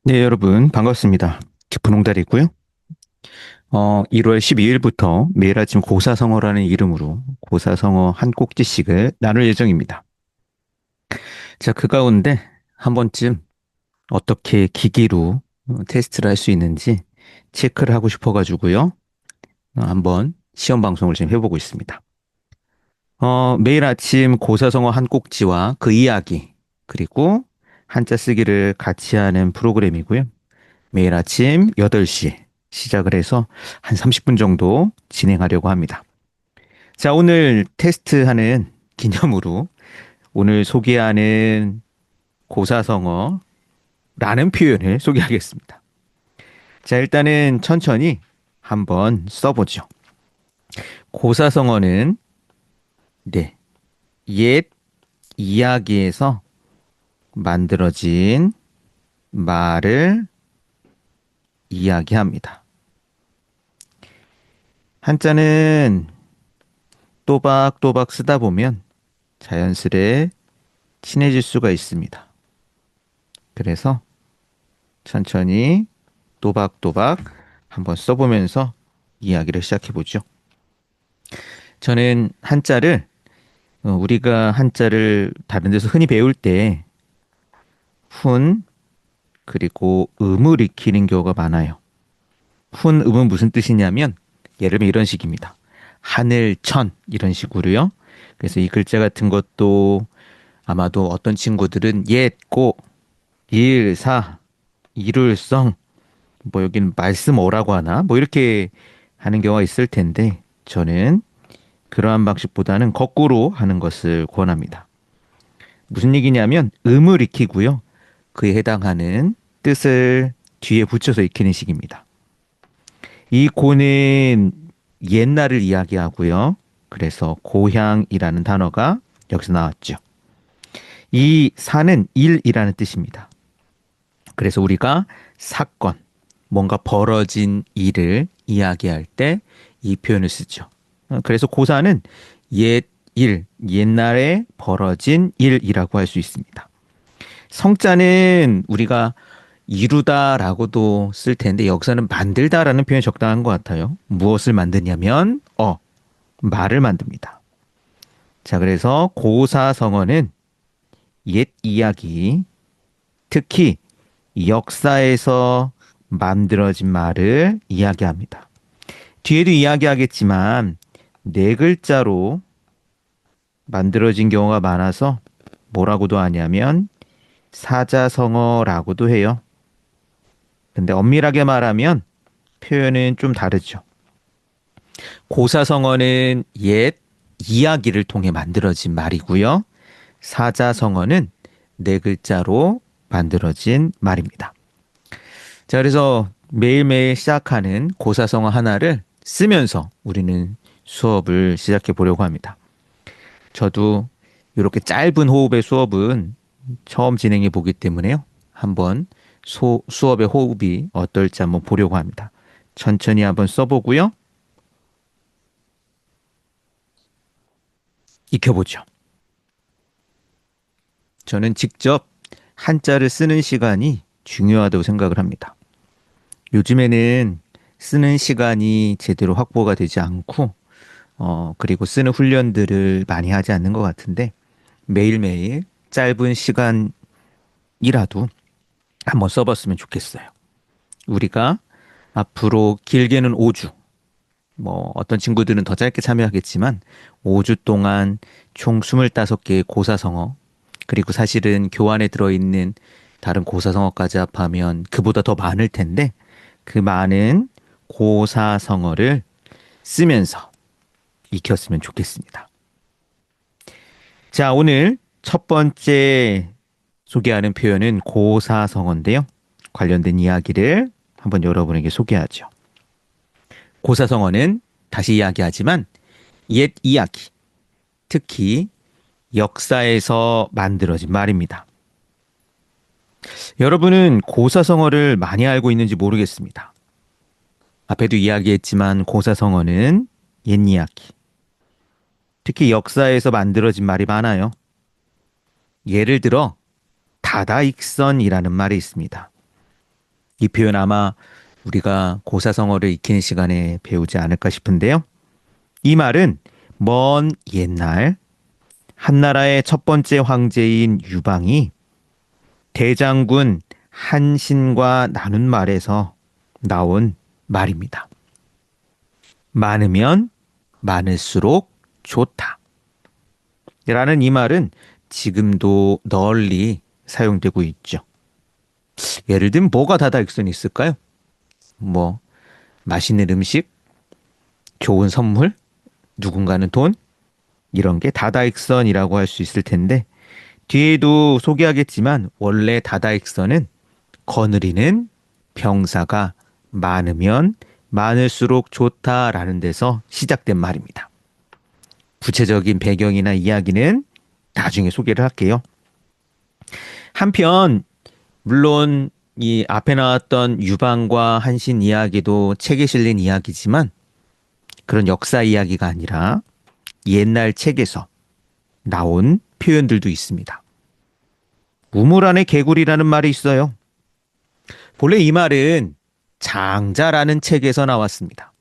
네, 여러분, 반갑습니다. 깊은홍달이고요. 1월 12일부터 매일 아침 고사성어라는 이름으로 고사성어 한 꼭지씩을 나눌 예정입니다. 자, 그 가운데 한 번쯤 어떻게 기기로 테스트를 할 수 있는지 체크를 하고 싶어가지고요. 한번 시험 방송을 지금 해보고 있습니다. 매일 아침 고사성어 한 꼭지와 그 이야기, 그리고 한자 쓰기를 같이 하는 프로그램이고요. 매일 아침 8시 시작을 해서 한 30분 정도 진행하려고 합니다. 자, 오늘 테스트하는 기념으로 오늘 소개하는 고사성어라는 표현을 소개하겠습니다. 자, 일단은 천천히 한번 써보죠. 고사성어는 네, 옛 이야기에서 만들어진 말을 이야기합니다. 한자는 또박또박 쓰다 보면 자연스레 친해질 수가 있습니다. 그래서 천천히 또박또박 한번 써보면서 이야기를 시작해보죠. 저는 한자를 우리가 한자를 다른 데서 흔히 배울 때 훈, 그리고 음을 익히는 경우가 많아요. 훈, 음은 무슨 뜻이냐면 예를 들면 이런 식입니다. 하늘, 천 이런 식으로요. 그래서 이 글자 같은 것도 아마도 어떤 친구들은 옛, 고, 일, 사, 이룰성, 뭐 여기는 말씀 뭐라고 하나? 뭐 이렇게 하는 경우가 있을 텐데 저는 그러한 방식보다는 거꾸로 하는 것을 권합니다. 무슨 얘기냐면 음을 익히고요. 그에 해당하는 뜻을 뒤에 붙여서 익히는 식입니다. 이 고는 옛날을 이야기하고요. 그래서 고향이라는 단어가 여기서 나왔죠. 이 사는 일이라는 뜻입니다. 그래서 우리가 사건, 뭔가 벌어진 일을 이야기할 때 이 표현을 쓰죠. 그래서 고사는 옛 일, 옛날에 벌어진 일이라고 할 수 있습니다. 성자는 우리가 이루다라고도 쓸 텐데 여기서는 만들다라는 표현이 적당한 것 같아요. 무엇을 만드냐면 말을 만듭니다. 자, 그래서 고사성어는 옛 이야기, 특히 역사에서 만들어진 말을 이야기합니다. 뒤에도 이야기하겠지만 네 글자로 만들어진 경우가 많아서 뭐라고도 하냐면 사자성어라고도 해요. 근데 엄밀하게 말하면 표현은 좀 다르죠. 고사성어는 옛 이야기를 통해 만들어진 말이고요. 사자성어는 네 글자로 만들어진 말입니다. 자, 그래서 매일매일 시작하는 고사성어 하나를 쓰면서 우리는 수업을 시작해 보려고 합니다. 저도 이렇게 짧은 호흡의 수업은 처음 진행해 보기 때문에요. 한번 수업의 호흡이 어떨지 한번 보려고 합니다. 천천히 한번 써보고요. 익혀보죠. 저는 직접 한자를 쓰는 시간이 중요하다고 생각을 합니다. 요즘에는 쓰는 시간이 제대로 확보가 되지 않고, 그리고 쓰는 훈련들을 많이 하지 않는 것 같은데, 매일매일 짧은 시간이라도 한번 써봤으면 좋겠어요. 우리가 앞으로 길게는 5주, 뭐 어떤 친구들은 더 짧게 참여하겠지만 5주 동안 총 25개의 고사성어, 그리고 사실은 교환에 들어있는 다른 고사성어까지 합하면 그보다 더 많을 텐데 그 많은 고사성어를 쓰면서 익혔으면 좋겠습니다. 자, 오늘 첫 번째 소개하는 표현은 고사성어인데요. 관련된 이야기를 한번 여러분에게 소개하죠. 고사성어는 다시 이야기하지만 옛 이야기, 특히 역사에서 만들어진 말입니다. 여러분은 고사성어를 많이 알고 있는지 모르겠습니다. 앞에도 이야기했지만 고사성어는 옛 이야기, 특히 역사에서 만들어진 말이 많아요. 예를 들어 다다익선이라는 말이 있습니다. 이 표현 아마 우리가 고사성어를 익히는 시간에 배우지 않을까 싶은데요. 이 말은 먼 옛날 한나라의 첫 번째 황제인 유방이 대장군 한신과 나눈 말에서 나온 말입니다. 많으면 많을수록 좋다. 라는 이 말은 지금도 널리 사용되고 있죠. 예를 들면 뭐가 다다익선이 있을까요? 뭐 맛있는 음식, 좋은 선물, 누군가는 돈, 이런 게 다다익선이라고 할 수 있을 텐데 뒤에도 소개하겠지만 원래 다다익선은 거느리는 병사가 많으면 많을수록 좋다라는 데서 시작된 말입니다. 구체적인 배경이나 이야기는 나중에 소개를 할게요. 한편 물론 이 앞에 나왔던 유방과 한신 이야기도 책에 실린 이야기지만 그런 역사 이야기가 아니라 옛날 책에서 나온 표현들도 있습니다. 우물 안에 개구리라는 말이 있어요. 본래 이 말은 장자라는 책에서 나왔습니다.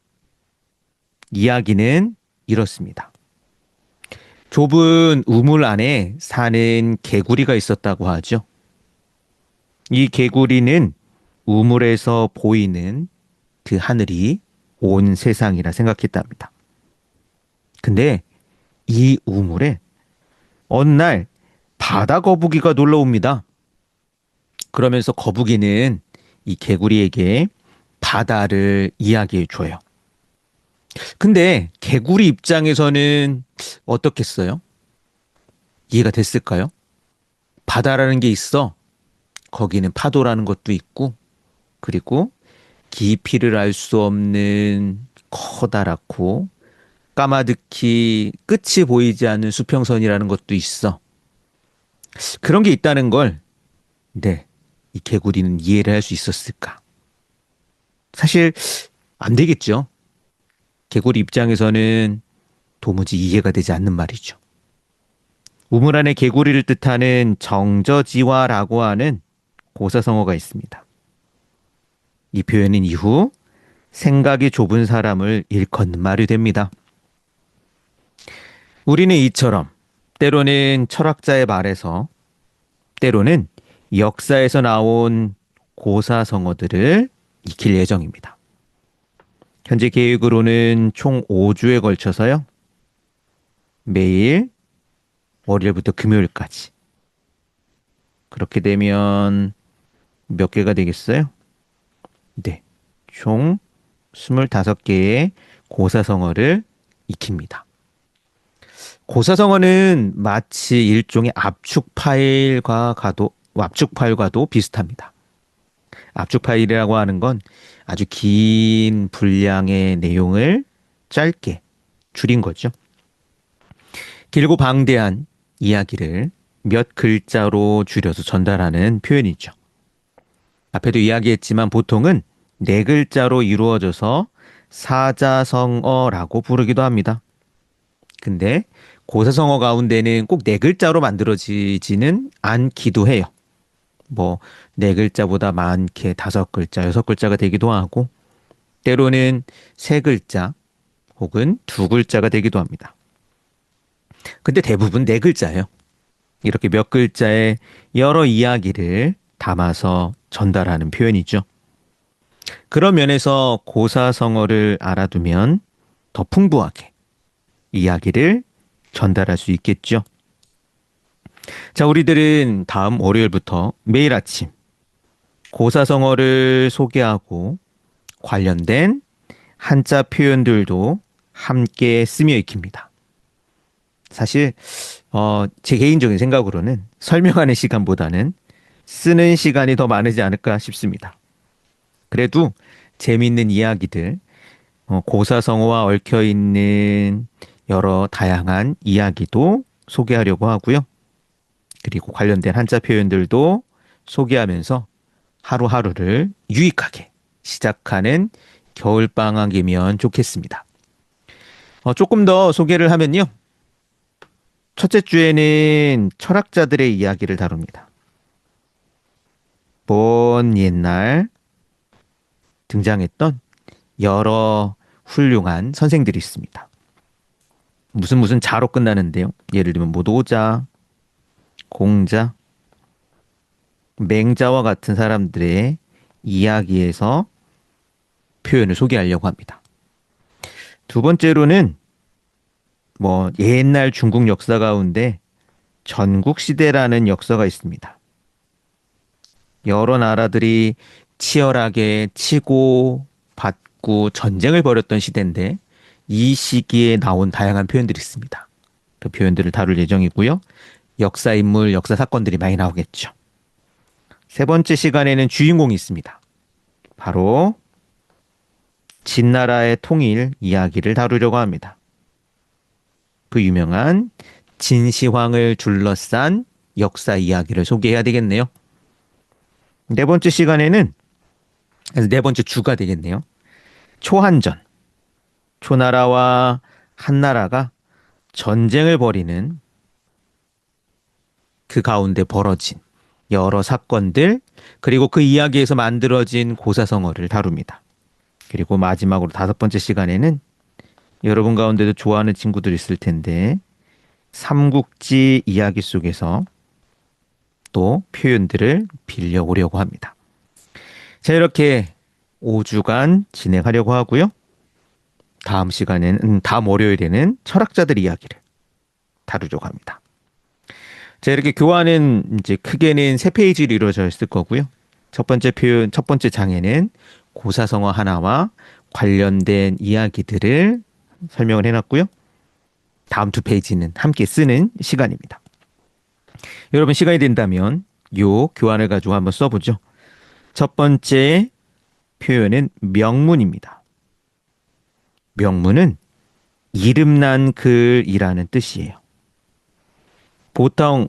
이야기는 이렇습니다. 좁은 우물 안에 사는 개구리가 있었다고 하죠. 이 개구리는 우물에서 보이는 그 하늘이 온 세상이라 생각했답니다. 근데 이 우물에 어느 날 바다 거북이가 놀러 옵니다. 그러면서 거북이는 이 개구리에게 바다를 이야기해 줘요. 근데 개구리 입장에서는 어떻겠어요? 이해가 됐을까요? 바다라는 게 있어. 거기는 파도라는 것도 있고, 그리고 깊이를 알 수 없는 커다랗고 까마득히 끝이 보이지 않는 수평선이라는 것도 있어. 그런 게 있다는 걸, 네, 이 개구리는 이해를 할 수 있었을까? 사실 안 되겠죠. 개구리 입장에서는 도무지 이해가 되지 않는 말이죠. 우물 안에 개구리를 뜻하는 정저지화라고 하는 고사성어가 있습니다. 이 표현은 이후 생각이 좁은 사람을 일컫는 말이 됩니다. 우리는 이처럼 때로는 철학자의 말에서 때로는 역사에서 나온 고사성어들을 익힐 예정입니다. 현재 계획으로는 총 5주에 걸쳐서요. 매일 월요일부터 금요일까지. 그렇게 되면 몇 개가 되겠어요? 네. 총 25개의 고사성어를 익힙니다. 고사성어는 마치 일종의 압축 파일과도 비슷합니다. 압축 파일이라고 하는 건 아주 긴 분량의 내용을 짧게 줄인 거죠. 길고 방대한 이야기를 몇 글자로 줄여서 전달하는 표현이죠. 앞에도 이야기했지만 보통은 네 글자로 이루어져서 사자성어라고 부르기도 합니다. 근데 고사성어 가운데는 꼭 네 글자로 만들어지지는 않기도 해요. 뭐 네 글자보다 많게 다섯 글자, 여섯 글자가 되기도 하고 때로는 세 글자 혹은 두 글자가 되기도 합니다. 근데 대부분 네 글자예요. 이렇게 몇 글자의 여러 이야기를 담아서 전달하는 표현이죠. 그런 면에서 고사성어를 알아두면 더 풍부하게 이야기를 전달할 수 있겠죠. 자, 우리들은 다음 월요일부터 매일 아침 고사성어를 소개하고 관련된 한자 표현들도 함께 쓰며 익힙니다. 사실 제 개인적인 생각으로는 설명하는 시간보다는 쓰는 시간이 더 많으지 않을까 싶습니다. 그래도 재미있는 이야기들, 고사성어와 얽혀있는 여러 다양한 이야기도 소개하려고 하고요. 그리고 관련된 한자 표현들도 소개하면서 하루하루를 유익하게 시작하는 겨울방학이면 좋겠습니다. 조금 더 소개를 하면요. 첫째 주에는 철학자들의 이야기를 다룹니다. 먼 옛날 등장했던 여러 훌륭한 선생들이 있습니다. 무슨 자로 끝나는데요. 예를 들면 모도자, 공자, 맹자와 같은 사람들의 이야기에서 표현을 소개하려고 합니다. 두 번째로는 옛날 중국 역사 가운데 전국시대라는 역사가 있습니다. 여러 나라들이 치열하게 치고 받고 전쟁을 벌였던 시대인데 이 시기에 나온 다양한 표현들이 있습니다. 그 표현들을 다룰 예정이고요. 역사 인물, 역사 사건들이 많이 나오겠죠. 세 번째 시간에는 주인공이 있습니다. 바로 진나라의 통일 이야기를 다루려고 합니다. 그 유명한 진시황을 둘러싼 역사 이야기를 소개해야 되겠네요. 네 번째 시간에는, 네 번째 주가 되겠네요. 초한전. 초나라와 한나라가 전쟁을 벌이는 그 가운데 벌어진 여러 사건들, 그리고 그 이야기에서 만들어진 고사성어를 다룹니다. 그리고 마지막으로 다섯 번째 시간에는 여러분 가운데도 좋아하는 친구들 있을 텐데 삼국지 이야기 속에서 또 표현들을 빌려오려고 합니다. 자, 이렇게 5주간 진행하려고 하고요. 다음 시간에는 다음 월요일에는 철학자들 이야기를 다루려고 합니다. 자, 이렇게 교환은 이제 크게는 3페이지로 이루어져 있을 거고요. 첫 번째 표현, 첫 번째 장에는 고사성어 하나와 관련된 이야기들을 설명을 해놨고요. 다음 2페이지는 함께 쓰는 시간입니다. 여러분 시간이 된다면 요 교환을 가지고 한번 써보죠. 첫 번째 표현은 명문입니다. 명문은 이름난 글이라는 뜻이에요. 보통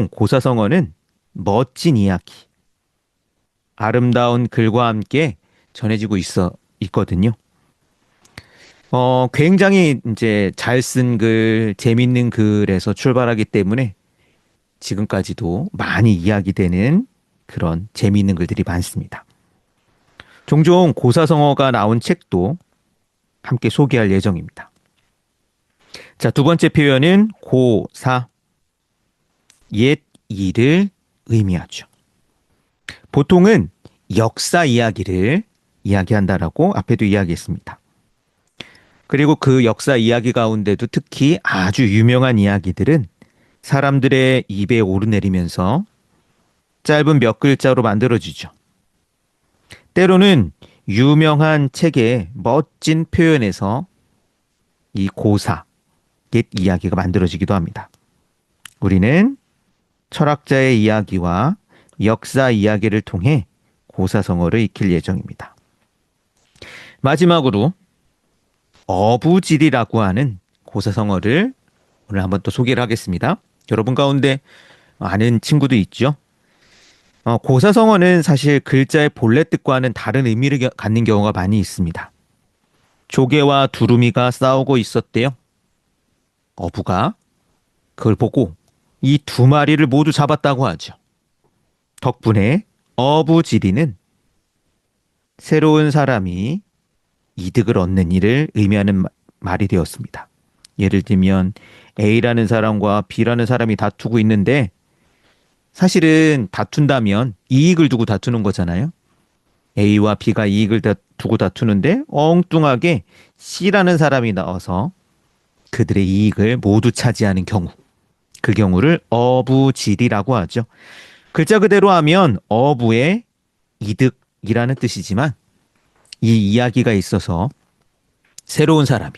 고사성어는 멋진 이야기, 아름다운 글과 함께 전해지고 있거든요. 굉장히 이제 잘 쓴 글, 재밌는 글에서 출발하기 때문에 지금까지도 많이 이야기되는 그런 재미있는 글들이 많습니다. 종종 고사성어가 나온 책도 함께 소개할 예정입니다. 자, 두 번째 표현은 고사, 옛 일을 의미하죠. 보통은 역사 이야기를 이야기한다라고 앞에도 이야기했습니다. 그리고 그 역사 이야기 가운데도 특히 아주 유명한 이야기들은 사람들의 입에 오르내리면서 짧은 몇 글자로 만들어지죠. 때로는 유명한 책의 멋진 표현에서 이 고사, 옛 이야기가 만들어지기도 합니다. 우리는 철학자의 이야기와 역사 이야기를 통해 고사성어를 익힐 예정입니다. 마지막으로 어부지리라고 하는 고사성어를 오늘 한번 또 소개를 하겠습니다. 여러분 가운데 아는 친구도 있죠? 고사성어는 사실 글자의 본래 뜻과는 다른 의미를 갖는 경우가 많이 있습니다. 조개와 두루미가 싸우고 있었대요. 어부가 그걸 보고 이 두 마리를 모두 잡았다고 하죠. 덕분에 어부지리는 새로운 사람이 이득을 얻는 일을 의미하는 말이 되었습니다. 예를 들면 A라는 사람과 B라는 사람이 다투고 있는데 사실은 다툰다면 이익을 두고 다투는 거잖아요. A와 B가 이익을 두고 다투는데 엉뚱하게 C라는 사람이 나와서 그들의 이익을 모두 차지하는 경우, 그 경우를 어부지리라고 하죠. 글자 그대로 하면 어부의 이득이라는 뜻이지만 이 이야기가 있어서 새로운 사람이,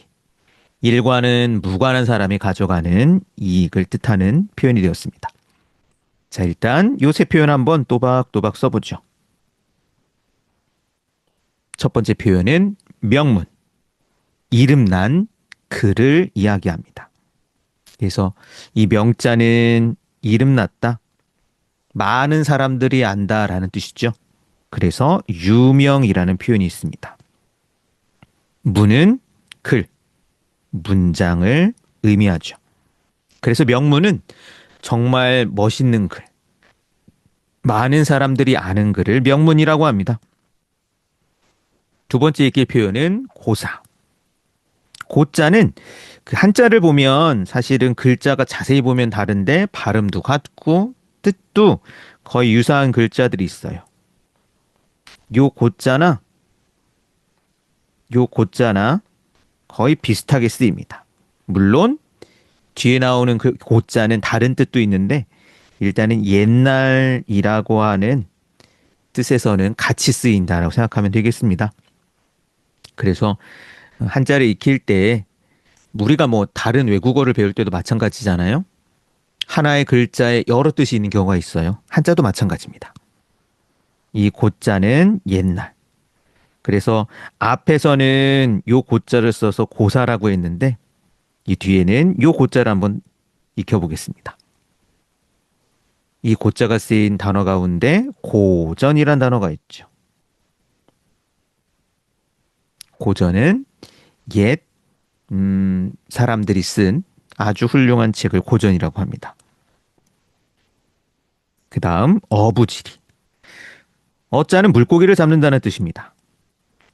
일과는 무관한 사람이 가져가는 이익을 뜻하는 표현이 되었습니다. 자, 일단 요 세 표현 한번 또박또박 써보죠. 첫 번째 표현은 명문, 이름난 글을 이야기합니다. 그래서 이 명자는 이름났다, 많은 사람들이 안다라는 뜻이죠. 그래서 유명이라는 표현이 있습니다. 문은 글, 문장을 의미하죠. 그래서 명문은 정말 멋있는 글, 많은 사람들이 아는 글을 명문이라고 합니다. 두 번째 읽기 표현은 고사. 고자는 그 한자를 보면 사실은 글자가 자세히 보면 다른데 발음도 같고 뜻도 거의 유사한 글자들이 있어요. 요 고자나 요 고자나 거의 비슷하게 쓰입니다. 물론 뒤에 나오는 그 고자는 다른 뜻도 있는데 일단은 옛날이라고 하는 뜻에서는 같이 쓰인다라고 생각하면 되겠습니다. 그래서 한자를 익힐 때 우리가 뭐 다른 외국어를 배울 때도 마찬가지잖아요. 하나의 글자에 여러 뜻이 있는 경우가 있어요. 한자도 마찬가지입니다. 이 고자는 옛날. 그래서 앞에서는 요 고자를 써서 고사라고 했는데 이 뒤에는 요 고자를 한번 익혀보겠습니다. 이 고자가 쓰인 단어 가운데 고전이란 단어가 있죠. 고전은 옛 사람들이 쓴 아주 훌륭한 책을 고전이라고 합니다. 그 다음 어부지리. 어자는 물고기를 잡는다는 뜻입니다.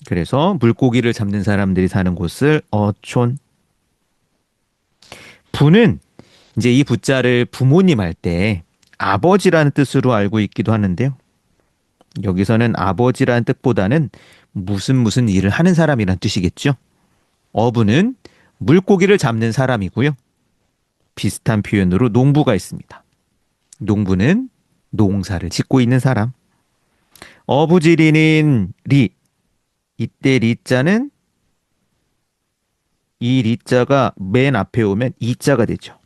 그래서 물고기를 잡는 사람들이 사는 곳을 어촌. 부는 이제 이 부자를 부모님 할 때 아버지라는 뜻으로 알고 있기도 하는데요. 여기서는 아버지라는 뜻보다는 무슨 일을 하는 사람이란 뜻이겠죠. 어부는 물고기를 잡는 사람이고요. 비슷한 표현으로 농부가 있습니다. 농부는 농사를 짓고 있는 사람. 어부지리는 리. 이때 리자는 이 리자가 맨 앞에 오면 이자가 되죠.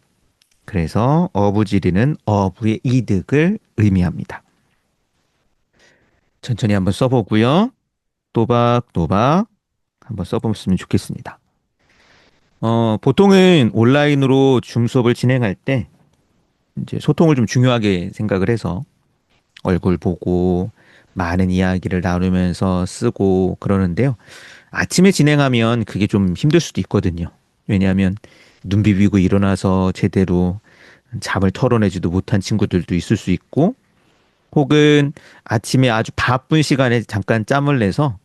그래서 어부지리는 어부의 이득을 의미합니다. 천천히 한번 써보고요. 또박또박 한번 써보셨으면 좋겠습니다. 보통은 온라인으로 줌 수업을 진행할 때 이제 소통을 좀 중요하게 생각을 해서 얼굴 보고 많은 이야기를 나누면서 쓰고 그러는데요. 아침에 진행하면 그게 좀 힘들 수도 있거든요. 왜냐하면 눈 비비고 일어나서 제대로 잠을 털어내지도 못한 친구들도 있을 수 있고 혹은 아침에 아주 바쁜 시간에 잠깐 짬을 내서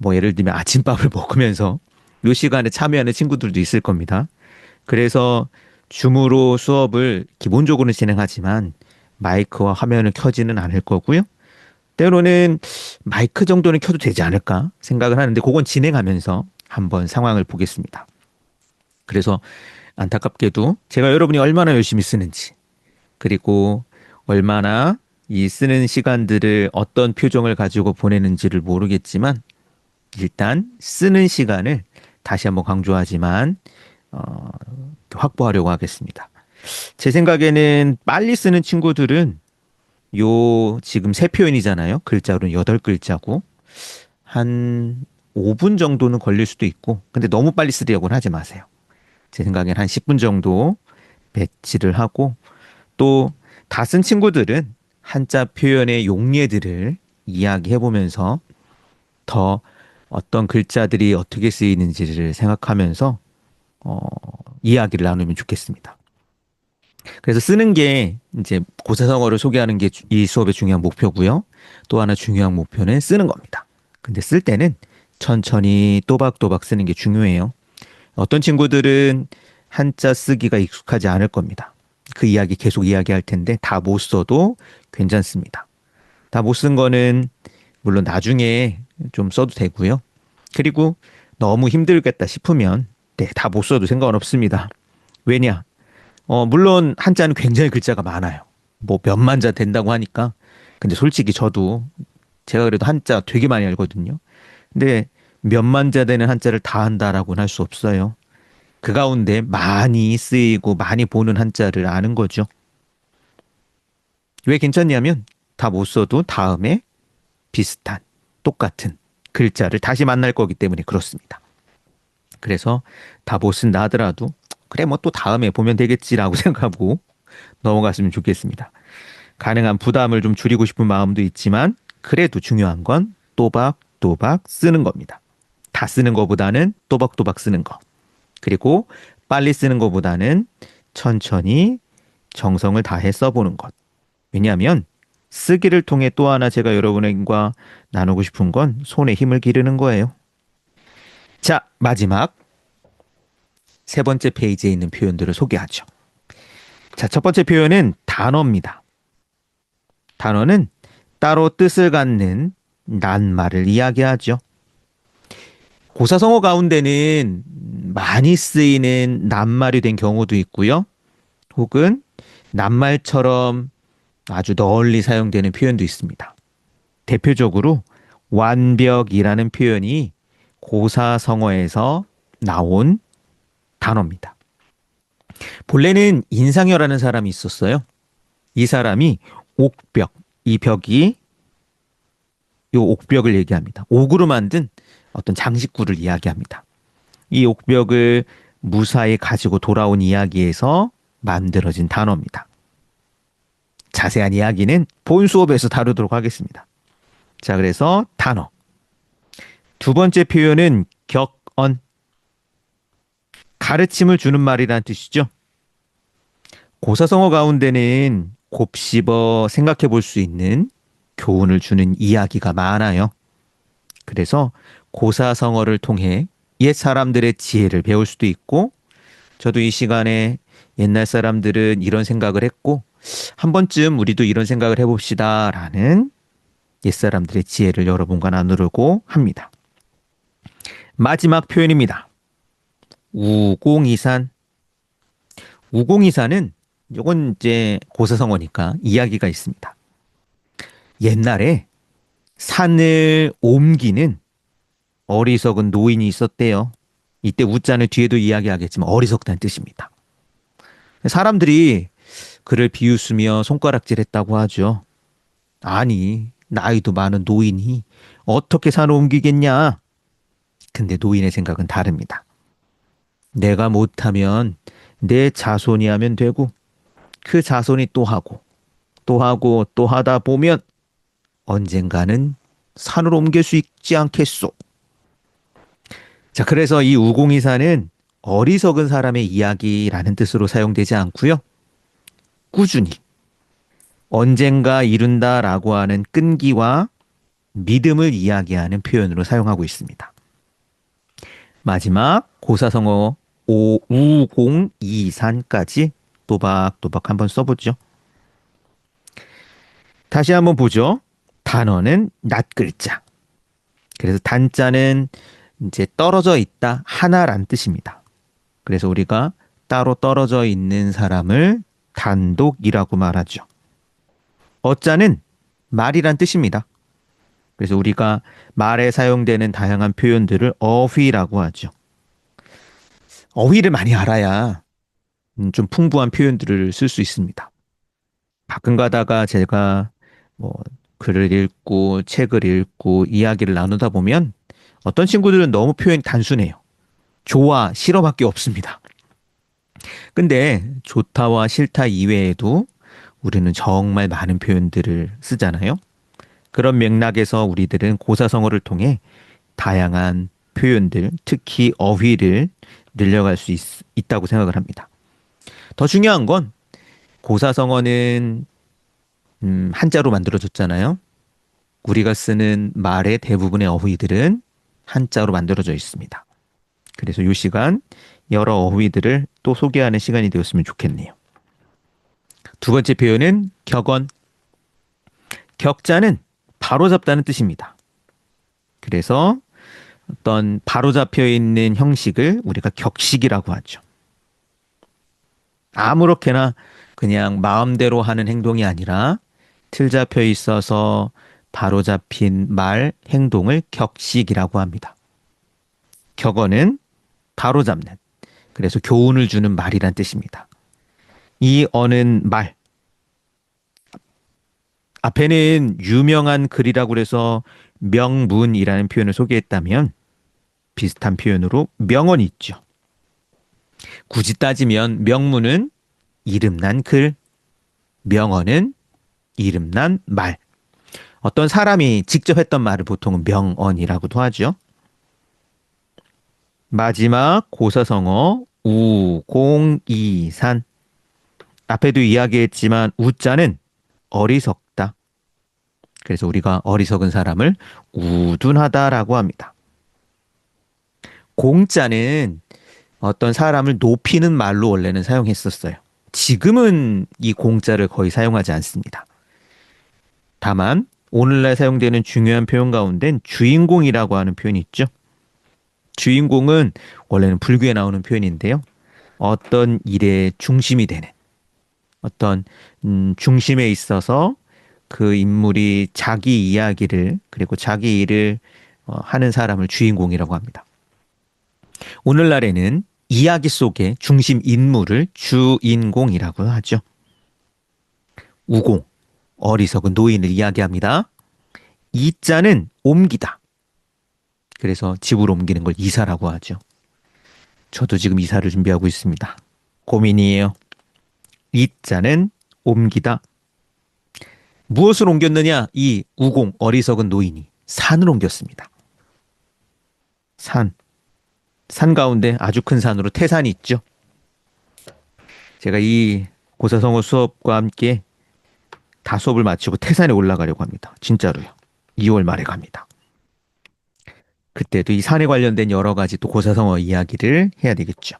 뭐 예를 들면 아침밥을 먹으면서 요 시간에 참여하는 친구들도 있을 겁니다. 그래서 줌으로 수업을 기본적으로 진행하지만 마이크와 화면을 켜지는 않을 거고요. 때로는 마이크 정도는 켜도 되지 않을까 생각을 하는데 그건 진행하면서 한번 상황을 보겠습니다. 그래서 안타깝게도 제가 여러분이 얼마나 열심히 쓰는지 그리고 얼마나 이 쓰는 시간들을 어떤 표정을 가지고 보내는지를 모르겠지만 일단 쓰는 시간을 다시 한번 강조하지만 확보하려고 하겠습니다. 제 생각에는 빨리 쓰는 친구들은 요 지금 세 표현이잖아요. 글자로는 8글자고 한 5분 정도는 걸릴 수도 있고 근데 너무 빨리 쓰려고는 하지 마세요. 제 생각엔 한 10분 정도 배치를 하고 또 다 쓴 친구들은 한자 표현의 용례들을 이야기해보면서 더 어떤 글자들이 어떻게 쓰이는지를 생각하면서 이야기를 나누면 좋겠습니다. 그래서 쓰는 게 이제 고사성어를 소개하는 게 이 수업의 중요한 목표고요. 또 하나 중요한 목표는 쓰는 겁니다. 근데 쓸 때는 천천히 또박또박 쓰는 게 중요해요. 어떤 친구들은 한자 쓰기가 익숙하지 않을 겁니다. 그 이야기 계속 이야기할 텐데 다 못 써도 괜찮습니다. 다 못 쓴 거는 물론 나중에 좀 써도 되고요. 그리고 너무 힘들겠다 싶으면 네, 다 못 써도 상관 없습니다. 왜냐? 물론 한자는 굉장히 글자가 많아요. 뭐 몇만 자 된다고 하니까. 근데 솔직히 저도 제가 그래도 한자 되게 많이 알거든요. 근데 몇만 자 되는 한자를 다 한다라고는 할 수 없어요. 그 가운데 많이 쓰이고 많이 보는 한자를 아는 거죠. 왜 괜찮냐면 다 못 써도 다음에 비슷한 똑같은 글자를 다시 만날 거기 때문에 그렇습니다. 그래서 다 못 쓴다 하더라도 그래 뭐 또 다음에 보면 되겠지라고 생각하고 넘어갔으면 좋겠습니다. 가능한 부담을 좀 줄이고 싶은 마음도 있지만 그래도 중요한 건 또박또박 쓰는 겁니다. 다 쓰는 것보다는 또박또박 쓰는 거. 그리고 빨리 쓰는 것보다는 천천히 정성을 다해 써보는 것. 왜냐하면 쓰기를 통해 또 하나 제가 여러분과 나누고 싶은 건 손에 힘을 기르는 거예요. 자, 마지막 세 번째 페이지에 있는 표현들을 소개하죠. 자, 첫 번째 표현은 단어입니다. 단어는 따로 뜻을 갖는 낱말을 이야기하죠. 고사성어 가운데는 많이 쓰이는 낱말이 된 경우도 있고요. 혹은 낱말처럼 아주 널리 사용되는 표현도 있습니다. 대표적으로 완벽이라는 표현이 고사성어에서 나온 단어입니다. 본래는 인상여라는 사람이 있었어요. 이 사람이 옥벽, 이 벽이 요 옥벽을 얘기합니다. 옥으로 만든 어떤 장식구를 이야기합니다. 이 옥벽을 무사히 가지고 돌아온 이야기에서 만들어진 단어입니다. 자세한 이야기는 본 수업에서 다루도록 하겠습니다. 자, 그래서 단어. 두 번째 표현은 격언. 가르침을 주는 말이라는 뜻이죠. 고사성어 가운데는 곱씹어 생각해 볼 수 있는 교훈을 주는 이야기가 많아요. 그래서 고사성어를 통해 옛 사람들의 지혜를 배울 수도 있고, 저도 이 시간에 옛날 사람들은 이런 생각을 했고, 한 번쯤 우리도 이런 생각을 해봅시다 라는 옛 사람들의 지혜를 여러분과 나누려고 합니다. 마지막 표현입니다. 우공이산. 우공이산은 이건 이제 고사성어니까 이야기가 있습니다. 옛날에 산을 옮기는 어리석은 노인이 있었대요. 이때 우자는 뒤에도 이야기하겠지만 어리석다는 뜻입니다. 사람들이 그를 비웃으며 손가락질했다고 하죠. 아니, 나이도 많은 노인이 어떻게 산을 옮기겠냐? 근데 노인의 생각은 다릅니다. 내가 못하면 내 자손이 하면 되고, 그 자손이 또 하고 또 하고 또 하다 보면 언젠가는 산을 옮길 수 있지 않겠소. 자, 그래서 이 우공이산은 어리석은 사람의 이야기라는 뜻으로 사용되지 않고요. 꾸준히 언젠가 이룬다라고 하는 끈기와 믿음을 이야기하는 표현으로 사용하고 있습니다. 마지막 고사성어 우공이산까지 또박또박 한번 써보죠. 다시 한번 보죠. 단어는 낱글자. 그래서 단자는 이제 떨어져 있다, 하나란 뜻입니다. 그래서 우리가 따로 떨어져 있는 사람을 단독이라고 말하죠. 어자는 말이란 뜻입니다. 그래서 우리가 말에 사용되는 다양한 표현들을 어휘라고 하죠. 어휘를 많이 알아야 좀 풍부한 표현들을 쓸 수 있습니다. 가끔 가다가 제가 뭐 글을 읽고 책을 읽고 이야기를 나누다 보면 어떤 친구들은 너무 표현이 단순해요. 좋아, 싫어밖에 없습니다. 근데 좋다와 싫다 이외에도 우리는 정말 많은 표현들을 쓰잖아요. 그런 맥락에서 우리들은 고사성어를 통해 다양한 표현들, 특히 어휘를 늘려갈 수 있다고 생각을 합니다. 더 중요한 건 고사성어는 한자로 만들어졌잖아요. 우리가 쓰는 말의 대부분의 어휘들은 한자로 만들어져 있습니다. 그래서 이 시간 여러 어휘들을 또 소개하는 시간이 되었으면 좋겠네요. 두 번째 표현은 격언. 격자는 바로잡다는 뜻입니다. 그래서 어떤 바로잡혀 있는 형식을 우리가 격식이라고 하죠. 아무렇게나 그냥 마음대로 하는 행동이 아니라 틀 잡혀 있어서 바로잡힌 말, 행동을 격식이라고 합니다. 격언은 바로잡는, 그래서 교훈을 주는 말이란 뜻입니다. 이 어는 말. 앞에는 유명한 글이라고 해서 명문이라는 표현을 소개했다면 비슷한 표현으로 명언이 있죠. 굳이 따지면 명문은 이름난 글, 명언은 이름난 말. 어떤 사람이 직접 했던 말을 보통은 명언이라고도 하죠. 마지막 고사성어 우공이산. 앞에도 이야기했지만 우자는 어리석다. 그래서 우리가 어리석은 사람을 우둔하다라고 합니다. 공자는 어떤 사람을 높이는 말로 원래는 사용했었어요. 지금은 이 공자를 거의 사용하지 않습니다. 다만 오늘날 사용되는 중요한 표현 가운데는 주인공이라고 하는 표현이 있죠. 주인공은 원래는 불교에 나오는 표현인데요. 어떤 일의 중심이 되는 어떤 중심에 있어서 그 인물이 자기 이야기를 그리고 자기 일을 하는 사람을 주인공이라고 합니다. 오늘날에는 이야기 속의 중심 인물을 주인공이라고 하죠. 우공, 어리석은 노인을 이야기합니다. 이자는 옮기다. 그래서 집을 옮기는 걸 이사라고 하죠. 저도 지금 이사를 준비하고 있습니다. 고민이에요. 이자는 옮기다. 무엇을 옮겼느냐? 이 우공, 어리석은 노인이 산을 옮겼습니다. 산. 산 가운데 아주 큰 산으로 태산이 있죠. 제가 이 고사성어 수업과 함께 다 수업을 마치고 태산에 올라가려고 합니다. 진짜로요. 2월 말에 갑니다. 그때도 이 산에 관련된 여러 가지 또 고사성어 이야기를 해야 되겠죠.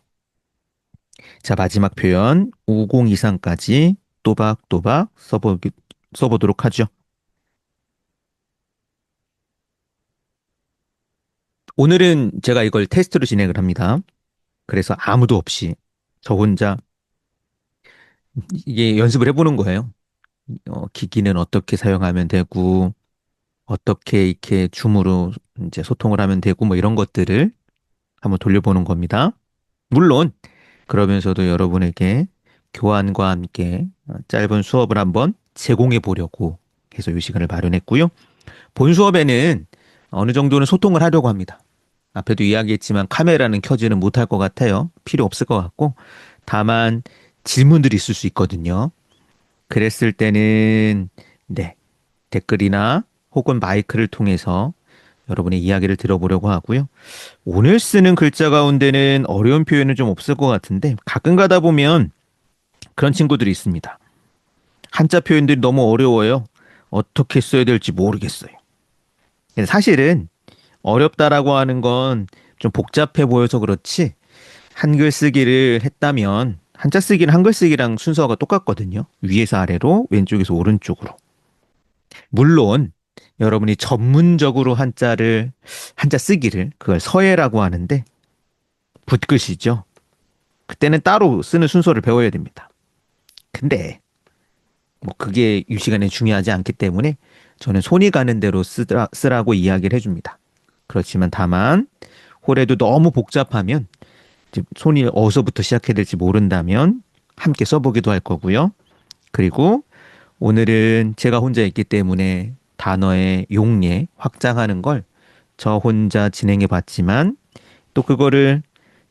자, 마지막 표현 우공 이상까지 또박또박 써보도록 하죠. 오늘은 제가 이걸 테스트로 진행을 합니다. 그래서 아무도 없이 저 혼자 이게 연습을 해보는 거예요. 기기는 어떻게 사용하면 되고, 어떻게 이렇게 줌으로 이제 소통을 하면 되고, 뭐 이런 것들을 한번 돌려보는 겁니다. 물론, 그러면서도 여러분에게 교환과 함께 짧은 수업을 한번 제공해 보려고 해서 이 시간을 마련했고요. 본 수업에는 어느 정도는 소통을 하려고 합니다. 앞에도 이야기했지만 카메라는 켜지는 못할 것 같아요. 필요 없을 것 같고. 다만 질문들이 있을 수 있거든요. 그랬을 때는 네, 댓글이나 혹은 마이크를 통해서 여러분의 이야기를 들어보려고 하고요. 오늘 쓰는 글자 가운데는 어려운 표현은 좀 없을 것 같은데 가끔 가다 보면 그런 친구들이 있습니다. 한자 표현들이 너무 어려워요. 어떻게 써야 될지 모르겠어요. 사실은 어렵다라고 하는 건 좀 복잡해 보여서 그렇지 한글 쓰기를 했다면 한자 쓰기는 한글 쓰기랑 순서가 똑같거든요. 위에서 아래로, 왼쪽에서 오른쪽으로. 물론 여러분이 전문적으로 한자 쓰기를 그걸 서예라고 하는데 붓글씨죠. 그때는 따로 쓰는 순서를 배워야 됩니다. 근데 뭐 그게 이 시간에 중요하지 않기 때문에 저는 손이 가는 대로 쓰라고 이야기를 해줍니다. 그렇지만 다만 홀에도 너무 복잡하면 손이 어디서부터 시작해야 될지 모른다면 함께 써보기도 할 거고요. 그리고 오늘은 제가 혼자 있기 때문에 단어의 용례 확장하는 걸 저 혼자 진행해 봤지만 또 그거를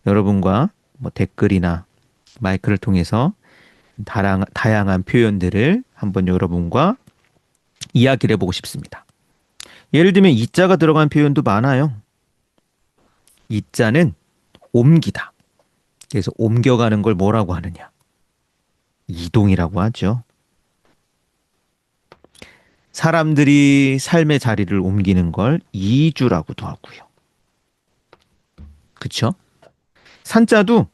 여러분과 뭐 댓글이나 마이크를 통해서 다양한 표현들을 한번 여러분과 이야기를 해보고 싶습니다. 예를 들면 이자가 들어간 표현도 많아요. 이자는 옮기다. 그래서 옮겨가는 걸 뭐라고 하느냐? 이동이라고 하죠. 사람들이 삶의 자리를 옮기는 걸 이주라고도 하고요. 그쵸? 산자도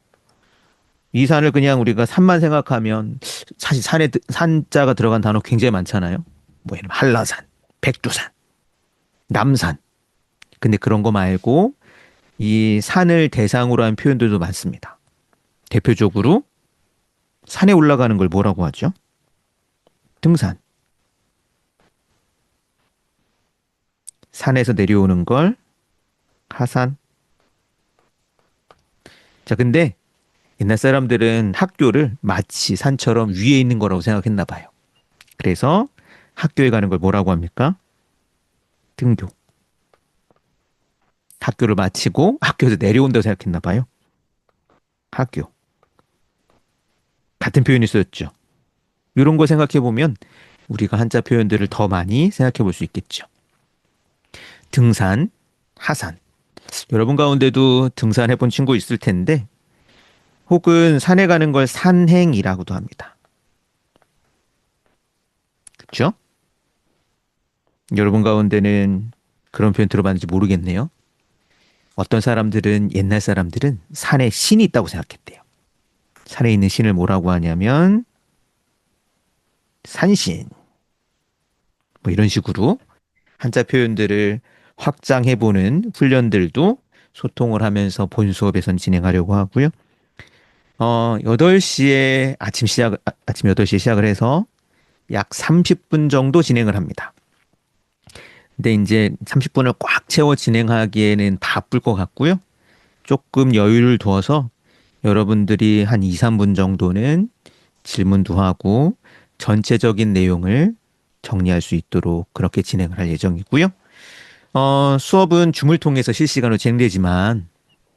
이 산을 그냥 우리가 산만 생각하면 사실 산자가 들어간 단어 굉장히 많잖아요. 뭐 예를 들면 한라산, 백두산, 남산. 근데 그런 거 말고 이 산을 대상으로 한 표현들도 많습니다. 대표적으로 산에 올라가는 걸 뭐라고 하죠? 등산. 산에서 내려오는 걸 하산. 자, 근데 옛날 사람들은 학교를 마치 산처럼 위에 있는 거라고 생각했나 봐요. 그래서 학교에 가는 걸 뭐라고 합니까? 등교. 학교를 마치고 학교에서 내려온다고 생각했나 봐요. 학교. 같은 표현이 쓰였죠. 이런 거 생각해 보면 우리가 한자 표현들을 더 많이 생각해 볼 수 있겠죠. 등산, 하산. 여러분 가운데도 등산해 본 친구 있을 텐데 혹은 산에 가는 걸 산행이라고도 합니다. 그렇죠? 여러분 가운데는 그런 표현 들어봤는지 모르겠네요. 어떤 사람들은, 옛날 사람들은 산에 신이 있다고 생각했대요. 산에 있는 신을 뭐라고 하냐면 산신, 뭐 이런 식으로 한자 표현들을 확장해보는 훈련들도 소통을 하면서 본 수업에선 진행하려고 하고요. 8시에 아침 8시에 시작을 해서 약 30분 정도 진행을 합니다. 근데 이제 30분을 꽉 채워 진행하기에는 바쁠 것 같고요. 조금 여유를 두어서 여러분들이 한 2, 3분 정도는 질문도 하고 전체적인 내용을 정리할 수 있도록 그렇게 진행을 할 예정이고요. 수업은 줌을 통해서 실시간으로 진행되지만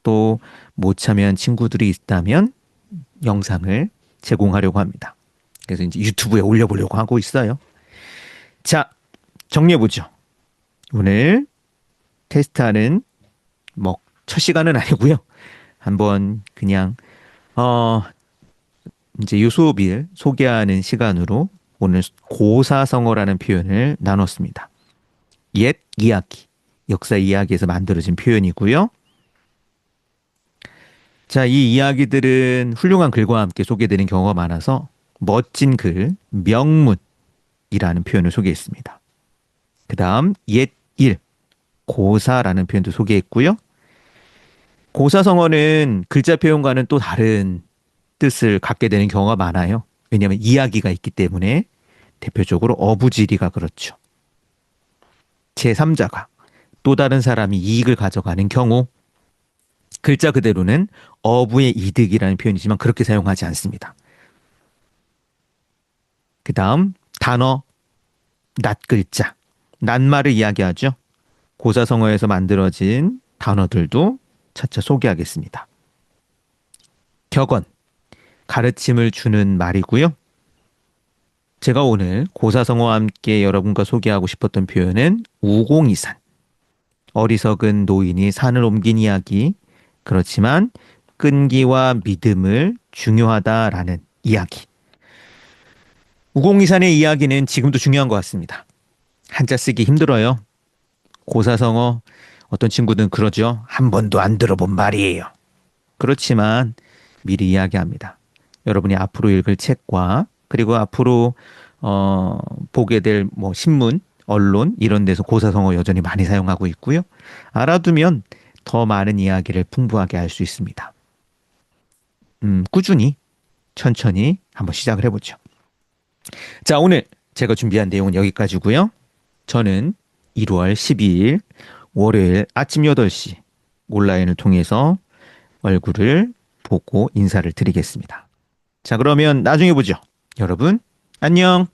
또 못 참여한 친구들이 있다면 영상을 제공하려고 합니다. 그래서 이제 유튜브에 올려보려고 하고 있어요. 자, 정리해보죠. 오늘 테스트하는 뭐 첫 시간은 아니고요. 한번 그냥 어 이제 요 수업을 소개하는 시간으로 오늘 고사성어라는 표현을 나눴습니다. 옛 이야기, 역사 이야기에서 만들어진 표현이고요. 자, 이 이야기들은 훌륭한 글과 함께 소개되는 경우가 많아서 멋진 글, 명문이라는 표현을 소개했습니다. 그 다음 옛 일, 고사라는 표현도 소개했고요. 고사성어는 글자 표현과는 또 다른 뜻을 갖게 되는 경우가 많아요. 왜냐하면 이야기가 있기 때문에 대표적으로 어부지리가 그렇죠. 제3자가 또 다른 사람이 이익을 가져가는 경우 글자 그대로는 어부의 이득이라는 표현이지만 그렇게 사용하지 않습니다. 그 다음 단어 낱글자 낱말을 이야기하죠. 고사성어에서 만들어진 단어들도 차차 소개하겠습니다. 격언 가르침을 주는 말이고요. 제가 오늘 고사성어와 함께 여러분과 소개하고 싶었던 표현은 우공이산. 어리석은 노인이 산을 옮긴 이야기. 그렇지만 끈기와 믿음을 중요하다라는 이야기. 우공이산의 이야기는 지금도 중요한 것 같습니다. 한자 쓰기 힘들어요. 고사성어 어떤 친구들은 그러죠. 한 번도 안 들어본 말이에요. 그렇지만 미리 이야기합니다. 여러분이 앞으로 읽을 책과 그리고 앞으로 보게 될 뭐 신문, 언론 이런 데서 고사성어 여전히 많이 사용하고 있고요. 알아두면 더 많은 이야기를 풍부하게 할 수 있습니다. 꾸준히 천천히 한번 시작을 해보죠. 자, 오늘 제가 준비한 내용은 여기까지고요. 저는 1월 12일 월요일 아침 8시 온라인을 통해서 얼굴을 보고 인사를 드리겠습니다. 자, 그러면 나중에 보죠. 여러분, 안녕!